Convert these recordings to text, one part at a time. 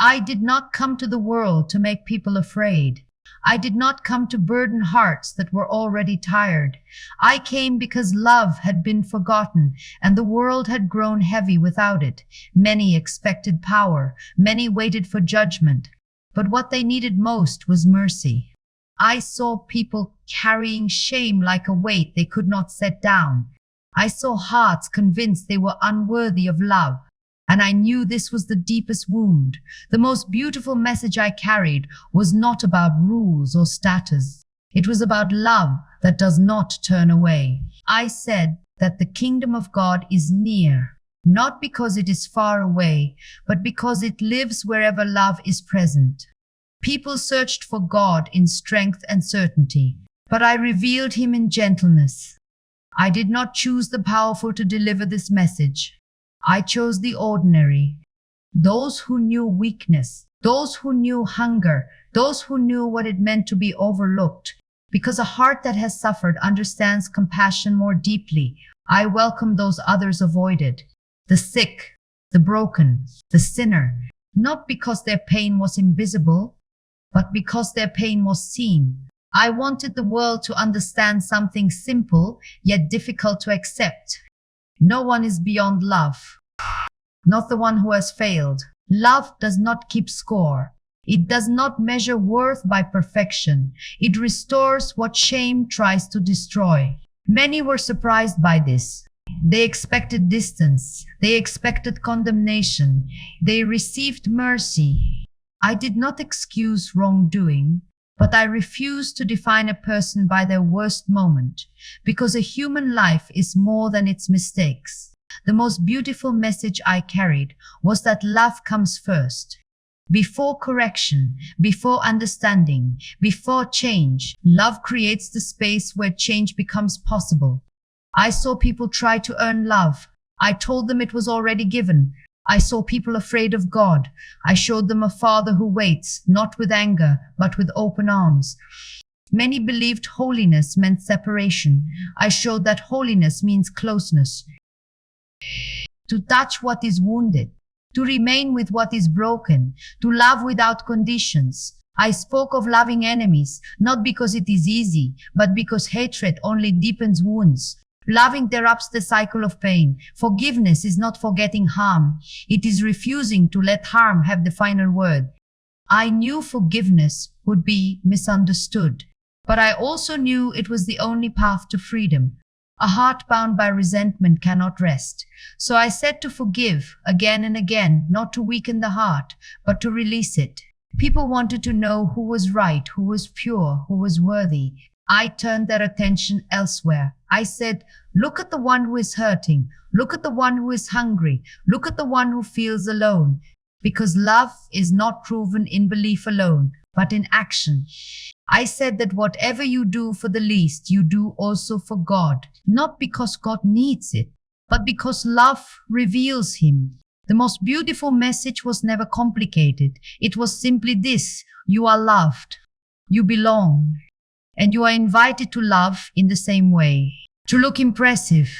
I did not come to the world to make people afraid. I did not come to burden hearts that were already tired. I came because love had been forgotten and the world had grown heavy without it. Many expected power, many waited for judgment, but what they needed most was mercy. I saw people carrying shame like a weight they could not set down. I saw hearts convinced they were unworthy of love. And I knew this was the deepest wound. The most beautiful message I carried was not about rules or status. It was about love that does not turn away. I said that the kingdom of God is near, not because it is far away, but because it lives wherever love is present. People searched for God in strength and certainty, but I revealed him in gentleness. I did not choose the powerful to deliver this message. I chose the ordinary, those who knew weakness, those who knew hunger, those who knew what it meant to be overlooked. Because a heart that has suffered understands compassion more deeply, I welcome those others avoided, the sick, the broken, the sinner, not because their pain was invisible, but because their pain was seen. I wanted the world to understand something simple, yet difficult to accept. No one is beyond love, not the one who has failed. Love does not keep score. It does not measure worth by perfection. It restores what shame tries to destroy. Many were surprised by this. They expected distance. They expected condemnation. They received mercy. I did not excuse wrongdoing, but I refuse to define a person by their worst moment, because a human life is more than its mistakes. The most beautiful message I carried was that love comes first. Before correction, before understanding, before change, love creates the space where change becomes possible. I saw people try to earn love. I told them it was already given. I saw people afraid of God. I showed them a Father who waits, not with anger, but with open arms. Many believed holiness meant separation. I showed that holiness means closeness. To touch what is wounded, to remain with what is broken, to love without conditions. I spoke of loving enemies, not because it is easy, but because hatred only deepens wounds. Love interrupts the cycle of pain. Forgiveness is not forgetting harm. It is refusing to let harm have the final word. I knew forgiveness would be misunderstood, but I also knew it was the only path to freedom. A heart bound by resentment cannot rest. So I said to forgive again and again, not to weaken the heart, but to release it. People wanted to know who was right, who was pure, who was worthy. I turned their attention elsewhere. I said, look at the one who is hurting. Look at the one who is hungry. Look at the one who feels alone. Because love is not proven in belief alone, but in action. I said that whatever you do for the least, you do also for God. Not because God needs it, but because love reveals him. The most beautiful message was never complicated. It was simply this: you are loved. You belong. And you are invited to love in the same way. To look impressive.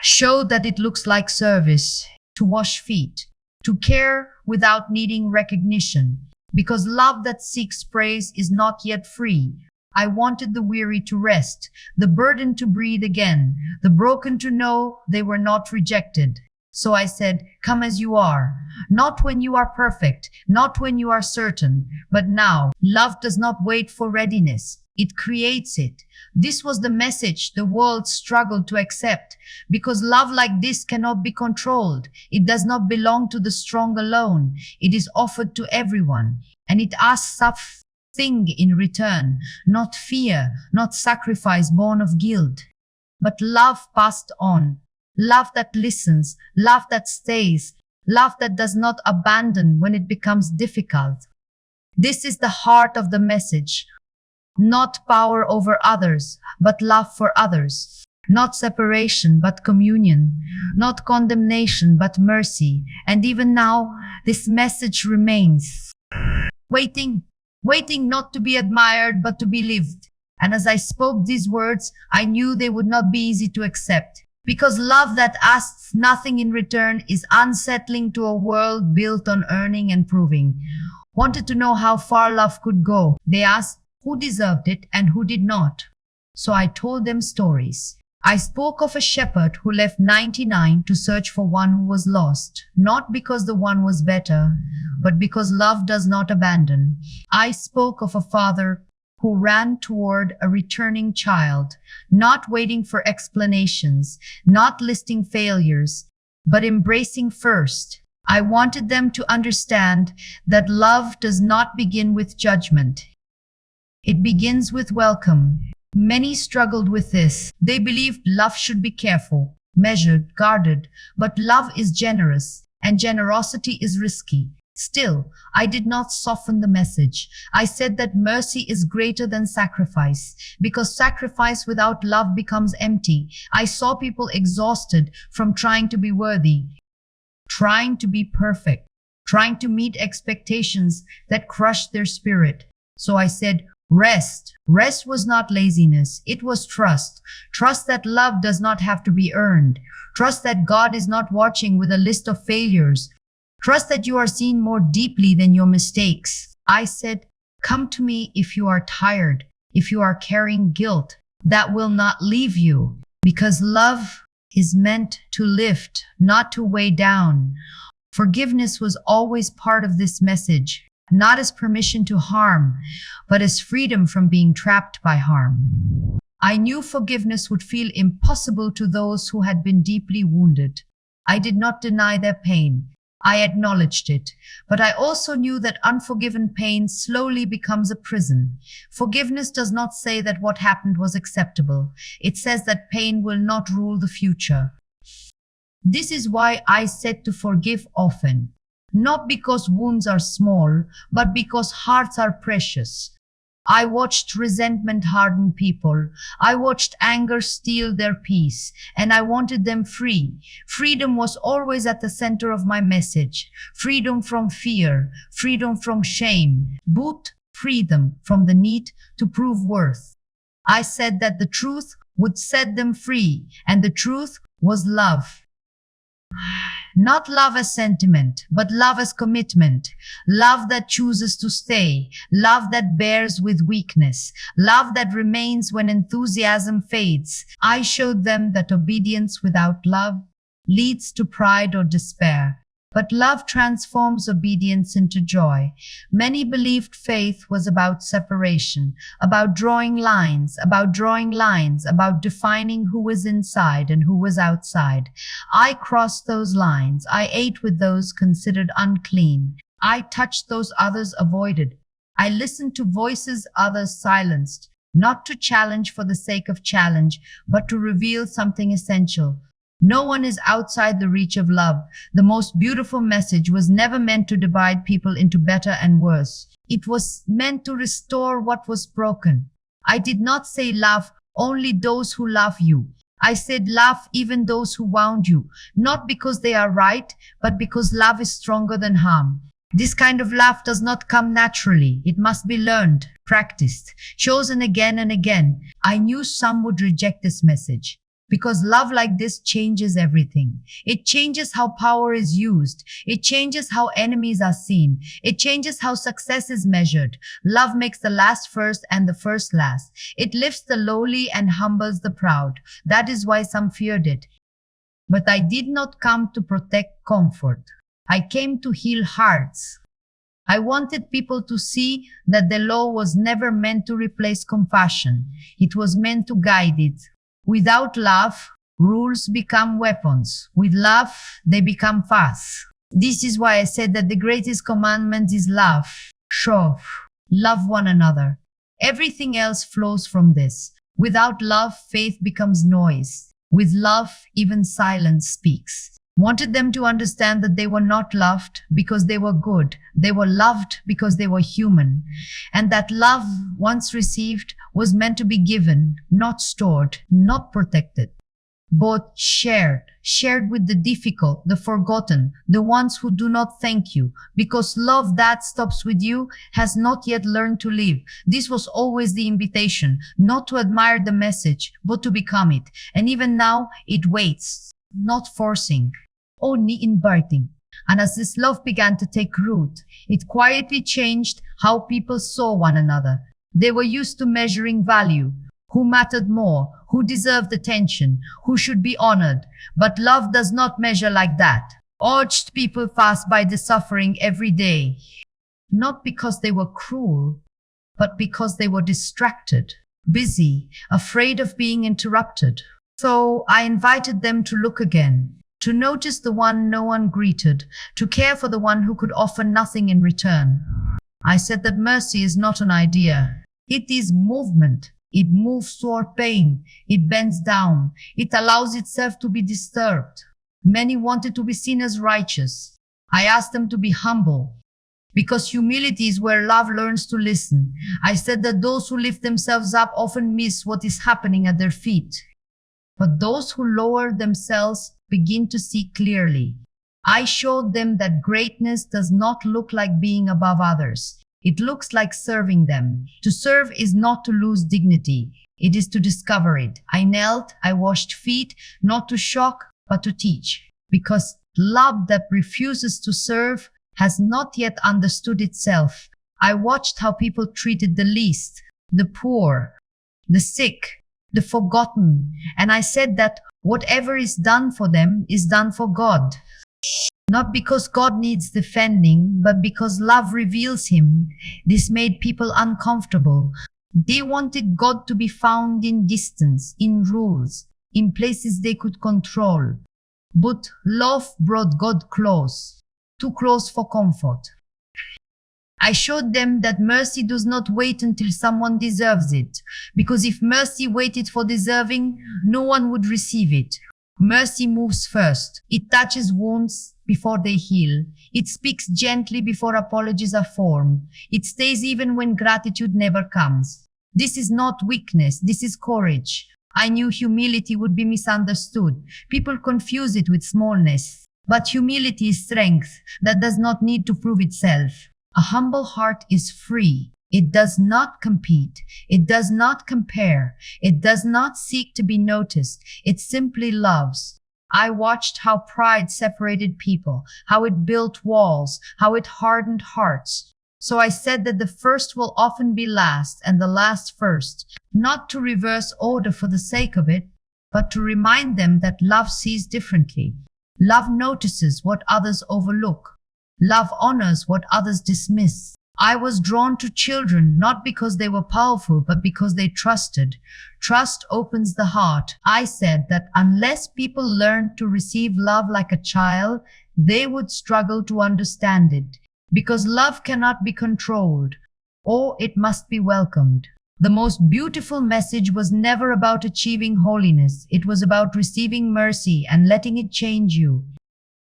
Show that it looks like service. To wash feet. To care without needing recognition. Because love that seeks praise is not yet free. I wanted the weary to rest, the burdened to breathe again, the broken to know they were not rejected. So I said, come as you are, not when you are perfect, not when you are certain, but now. Love does not wait for readiness. It creates it. This was the message the world struggled to accept, because love like this cannot be controlled. It does not belong to the strong alone. It is offered to everyone, and it asks something in return, not fear, not sacrifice born of guilt, but love passed on. Love that listens, love that stays, love that does not abandon when it becomes difficult. This is the heart of the message. Not power over others, but love for others. Not separation, but communion. Not condemnation, but mercy. And even now, this message remains. Waiting not to be admired, but to be lived. And as I spoke these words, I knew they would not be easy to accept. Because love that asks nothing in return is unsettling to a world built on earning and proving. Wanted to know how far love could go. They asked who deserved it and who did not. So I told them stories. I spoke of a shepherd who left 99 to search for one who was lost, not because the one was better, but because love does not abandon. I spoke of a father who ran toward a returning child, not waiting for explanations, not listing failures, but embracing first. I wanted them to understand that love does not begin with judgment. It begins with welcome. Many struggled with this. They believed love should be careful, measured, guarded, but love is generous, and generosity is risky. Still, I did not soften the message. I said that mercy is greater than sacrifice, because sacrifice without love becomes empty. I saw people exhausted from trying to be worthy, trying to be perfect, trying to meet expectations that crushed their spirit. So I said, rest. Rest was not laziness. It was trust. Trust that love does not have to be earned. Trust that God is not watching with a list of failures. Trust that you are seen more deeply than your mistakes. I said, come to me if you are tired, if you are carrying guilt that will not leave you, because love is meant to lift, not to weigh down. Forgiveness was always part of this message, not as permission to harm, but as freedom from being trapped by harm. I knew forgiveness would feel impossible to those who had been deeply wounded. I did not deny their pain. I acknowledged it, but I also knew that unforgiven pain slowly becomes a prison. Forgiveness does not say that what happened was acceptable. It says that pain will not rule the future. This is why I said to forgive often, not because wounds are small, but because hearts are precious. I watched resentment harden people. I watched anger steal their peace, and I wanted them free. Freedom was always at the center of my message. Freedom from fear, freedom from shame, both freedom from the need to prove worth. I said that the truth would set them free, and the truth was love. Not love as sentiment, but love as commitment. Love that chooses to stay. Love that bears with weakness. Love that remains when enthusiasm fades. I showed them that obedience without love leads to pride or despair. But love transforms obedience into joy. Many believed faith was about separation, about drawing lines, about defining who was inside and who was outside. I crossed those lines. I ate with those considered unclean. I touched those others avoided. I listened to voices others silenced, not to challenge for the sake of challenge, but to reveal something essential. No one is outside the reach of love. The most beautiful message was never meant to divide people into better and worse. It was meant to restore what was broken. I did not say love only those who love you. I said love even those who wound you, not because they are right, but because love is stronger than harm. This kind of love does not come naturally. It must be learned, practiced, chosen again and again. I knew some would reject this message. Because love like this changes everything. It changes how power is used. It changes how enemies are seen. It changes how success is measured. Love makes the last first and the first last. It lifts the lowly and humbles the proud. That is why some feared it. But I did not come to protect comfort. I came to heal hearts. I wanted people to see that the law was never meant to replace compassion. It was meant to guide it. Without love, rules become weapons. With love, they become fast. This is why I said that the greatest commandment is love. Show, love one another. Everything else flows from this. Without love, faith becomes noise. With love, even silence speaks. Wanted them to understand that they were not loved because they were good. They were loved because they were human. And that love, once received, was meant to be given, not stored, not protected. both shared with the difficult, the forgotten, the ones who do not thank you, because love that stops with you has not yet learned to live. This was always the invitation, not to admire the message, but to become it. And even now, it waits, not forcing, only inviting. And as this love began to take root, it quietly changed how people saw one another. They were used to measuring value, who mattered more, who deserved attention, who should be honored. But love does not measure like that. Watched people pass by the suffering every day, not because they were cruel, but because they were distracted, busy, afraid of being interrupted. So I invited them to look again, to notice the one no one greeted, to care for the one who could offer nothing in return. I said that mercy is not an idea. It is movement. It moves toward pain. It bends down. It allows itself to be disturbed. Many wanted to be seen as righteous. I asked them to be humble, because humility is where love learns to listen. I said that those who lift themselves up often miss what is happening at their feet. But those who lower themselves begin to see clearly. I showed them that greatness does not look like being above others. It looks like serving them. To serve is not to lose dignity. It is to discover it. I knelt, I washed feet, not to shock, but to teach. Because love that refuses to serve has not yet understood itself. I watched how people treated the least, the poor, the sick, the forgotten, and I said that whatever is done for them is done for God. Not because God needs defending, but because love reveals him. This made people uncomfortable. They wanted God to be found in distance, in rules, in places they could control. But love brought God close, too close for comfort. I showed them that mercy does not wait until someone deserves it, because if mercy waited for deserving, no one would receive it. Mercy moves first. It touches wounds before they heal. It speaks gently before apologies are formed. It stays even when gratitude never comes. This is not weakness, this is courage. I knew humility would be misunderstood. People confuse it with smallness. But humility is strength that does not need to prove itself. A humble heart is free. It does not compete. It does not compare. It does not seek to be noticed. It simply loves. I watched how pride separated people, how it built walls, how it hardened hearts. So I said that the first will often be last and the last first, not to reverse order for the sake of it, but to remind them that love sees differently. Love notices what others overlook. Love honors what others dismiss. I was drawn to children not because they were powerful, but because they trusted. Trust opens the heart. I said that unless people learned to receive love like a child, they would struggle to understand it. Because love cannot be controlled, or it must be welcomed. The most beautiful message was never about achieving holiness. It was about receiving mercy and letting it change you.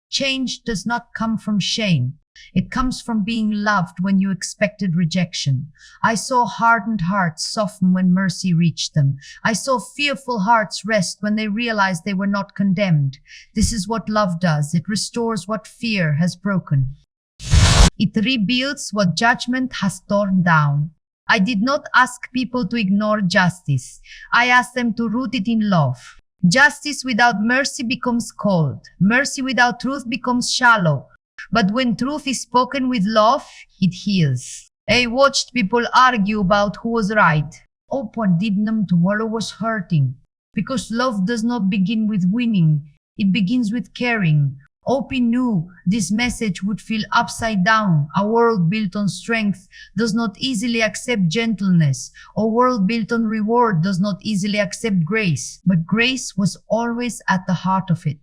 Change does not come from shame. It comes from being loved when you expected rejection. I saw hardened hearts soften when mercy reached them. I saw fearful hearts rest when they realized they were not condemned. This is what love does. It restores what fear has broken. It rebuilds what judgment has torn down. I did not ask people to ignore justice. I asked them to root it in love. Justice without mercy becomes cold. Mercy without truth becomes shallow. But when truth is spoken with love, it heals. I watched people argue about who was right. Opo didn't tomorrow was hurting. Because love does not begin with winning. It begins with caring. Opie knew this message would feel upside down. A world built on strength does not easily accept gentleness. A world built on reward does not easily accept grace. But grace was always at the heart of it.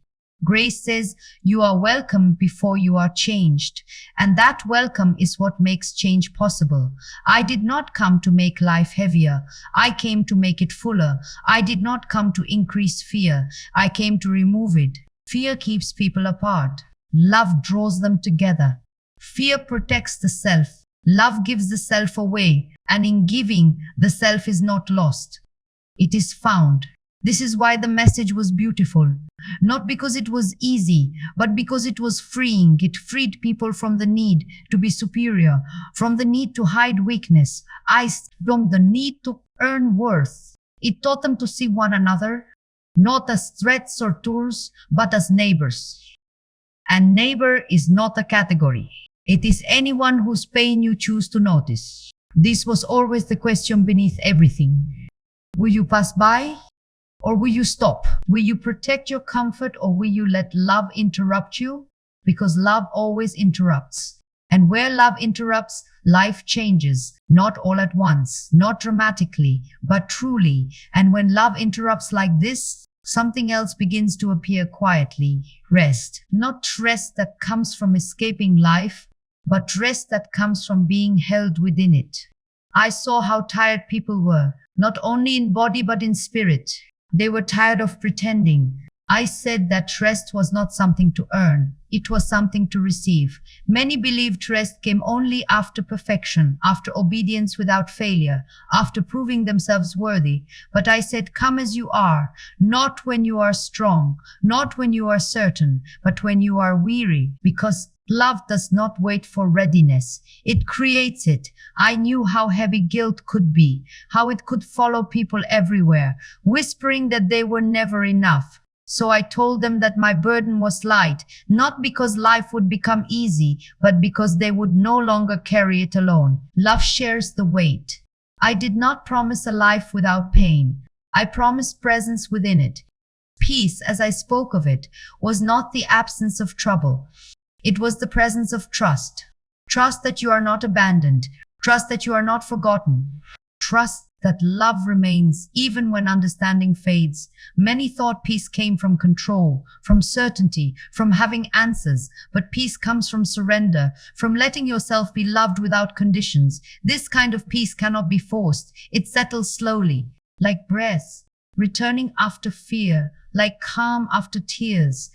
Grace says you are welcome before you are changed. And that welcome is what makes change possible. I did not come to make life heavier. I came to make it fuller. I did not come to increase fear. I came to remove it. Fear keeps people apart. Love draws them together. Fear protects the self. Love gives the self away. And in giving, the self is not lost. It is found. This is why the message was beautiful. Not because it was easy, but because it was freeing. It freed people from the need to be superior, from the need to hide weakness, from the need to earn worth. It taught them to see one another, not as threats or tools, but as neighbors. And neighbor is not a category. It is anyone whose pain you choose to notice. This was always the question beneath everything. Will you pass by? Or will you stop? Will you protect your comfort, or will you let love interrupt you? Because love always interrupts. And where love interrupts, life changes, not all at once, not dramatically, but truly. And when love interrupts like this, something else begins to appear quietly. Rest. Not rest that comes from escaping life, but rest that comes from being held within it. I saw how tired people were, not only in body but in spirit. They were tired of pretending. I said that rest was not something to earn. It was something to receive. Many believed rest came only after perfection, after obedience without failure, after proving themselves worthy. But I said, come as you are, not when you are strong, not when you are certain, but when you are weary, because love does not wait for readiness. It creates it. I knew how heavy guilt could be, how it could follow people everywhere, whispering that they were never enough. So I told them that my burden was light, not because life would become easy, but because they would no longer carry it alone. Love shares the weight. I did not promise a life without pain. I promised presence within it. Peace, as I spoke of it, was not the absence of trouble. It was the presence of trust. Trust that you are not abandoned. Trust that you are not forgotten. Trust that love remains even when understanding fades. Many thought peace came from control, from certainty, from having answers. But peace comes from surrender, from letting yourself be loved without conditions. This kind of peace cannot be forced. It settles slowly, like breath, returning after fear, like calm after tears.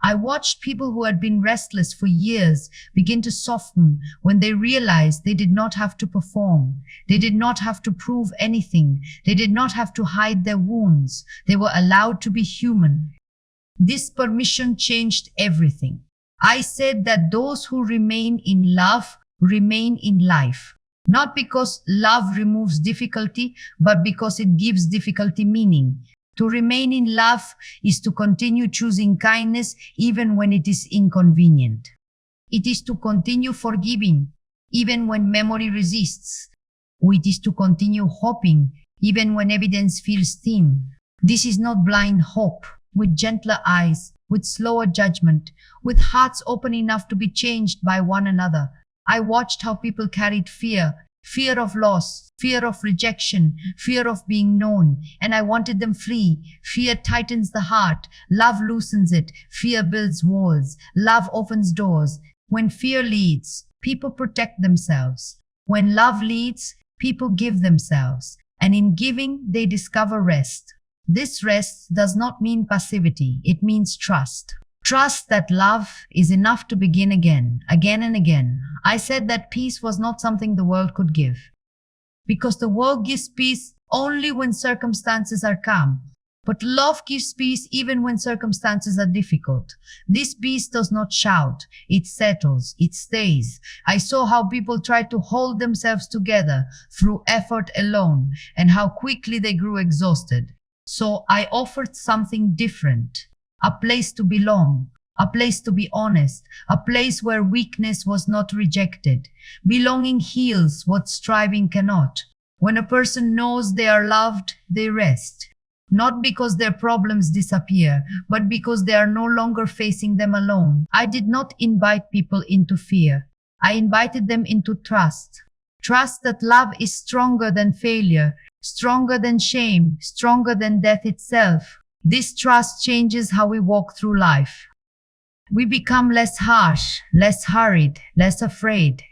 I watched people who had been restless for years begin to soften when they realized they did not have to perform. They did not have to prove anything. They did not have to hide their wounds. They were allowed to be human. This permission changed everything. I said that those who remain in love remain in life. Not because love removes difficulty, but because it gives difficulty meaning. To remain in love is to continue choosing kindness even when it is inconvenient. It is to continue forgiving even when memory resists. It is to continue hoping even when evidence feels thin. This is not blind hope, with gentler eyes, with slower judgment, with hearts open enough to be changed by one another. I watched how people carried fear of loss, fear of rejection, fear of being known, and I wanted them free. Fear tightens the heart, love loosens it, fear builds walls, love opens doors. When fear leads, people protect themselves. When love leads, people give themselves, and in giving, they discover rest. This rest does not mean passivity, it means trust. Trust that love is enough to begin again and again. I said that peace was not something the world could give, because the world gives peace only when circumstances are calm. But love gives peace even when circumstances are difficult. This peace does not shout, it settles, it stays. I saw how people tried to hold themselves together through effort alone, and how quickly they grew exhausted. So I offered something different. A place to belong, a place to be honest, a place where weakness was not rejected. Belonging heals what striving cannot. When a person knows they are loved, they rest. Not because their problems disappear, but because they are no longer facing them alone. I did not invite people into fear. I invited them into trust. Trust that love is stronger than failure, stronger than shame, stronger than death itself. This trust changes how we walk through life. We become less harsh, less hurried, less afraid.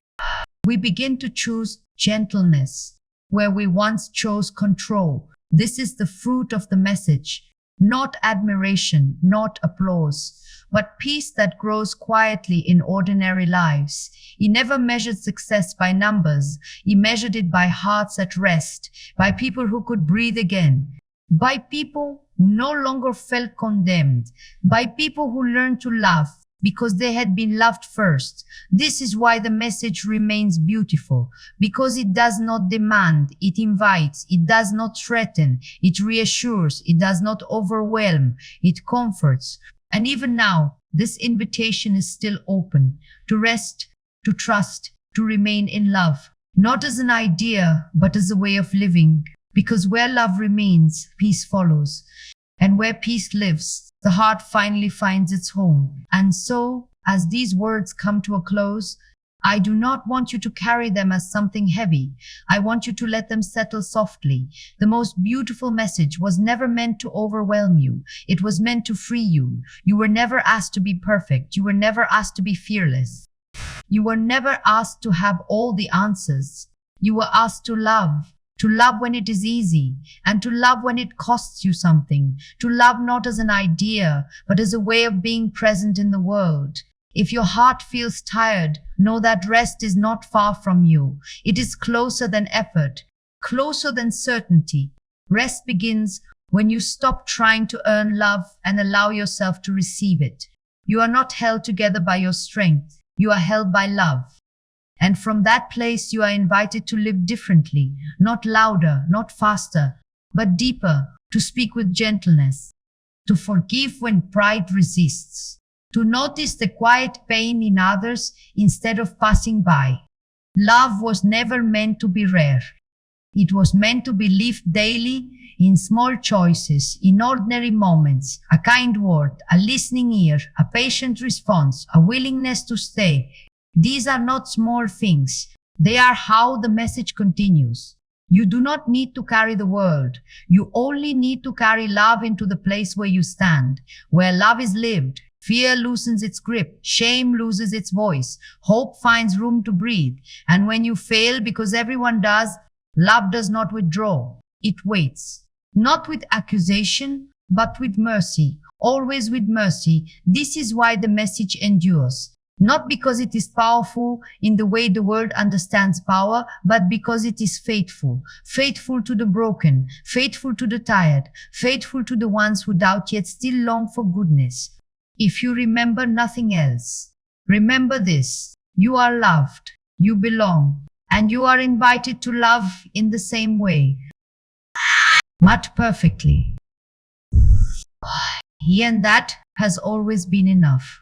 We begin to choose gentleness where we once chose control. This is the fruit of the message. Not admiration, not applause, but peace that grows quietly in ordinary lives. He never measured success by numbers. He measured it by hearts at rest, by people who could breathe again, by people who no longer felt condemned, by people who learned to love because they had been loved first. This is why the message remains beautiful, because it does not demand, it invites, it does not threaten, it reassures, it does not overwhelm, it comforts. And even now, this invitation is still open to rest, to trust, to remain in love, not as an idea, but as a way of living. Because where love remains, peace follows. And where peace lives, the heart finally finds its home. And so, as these words come to a close, I do not want you to carry them as something heavy. I want you to let them settle softly. The most beautiful message was never meant to overwhelm you. It was meant to free you. You were never asked to be perfect. You were never asked to be fearless. You were never asked to have all the answers. You were asked to love when it is easy, and to love when it costs you something, to love not as an idea, but as a way of being present in the world. If your heart feels tired, know that rest is not far from you. It is closer than effort, closer than certainty. Rest begins when you stop trying to earn love and allow yourself to receive it. You are not held together by your strength. You are held by love. And from that place, you are invited to live differently, not louder, not faster, but deeper, to speak with gentleness, to forgive when pride resists, to notice the quiet pain in others instead of passing by. Love was never meant to be rare. It was meant to be lived daily, in small choices, in ordinary moments, a kind word, a listening ear, a patient response, a willingness to stay. These are not small things. They are how the message continues. You do not need to carry the world. You only need to carry love into the place where you stand, where love is lived. Fear loosens its grip, shame loses its voice, hope finds room to breathe. And when you fail, because everyone does, love does not withdraw. It waits. Not with accusation, but with mercy. Always with mercy. This is why the message endures. Not because it is powerful in the way the world understands power, but because it is faithful. Faithful to the broken, faithful to the tired, faithful to the ones who doubt yet still long for goodness. If you remember nothing else, remember this: you are loved, you belong, and you are invited to love in the same way. Not perfectly. And that has always been enough.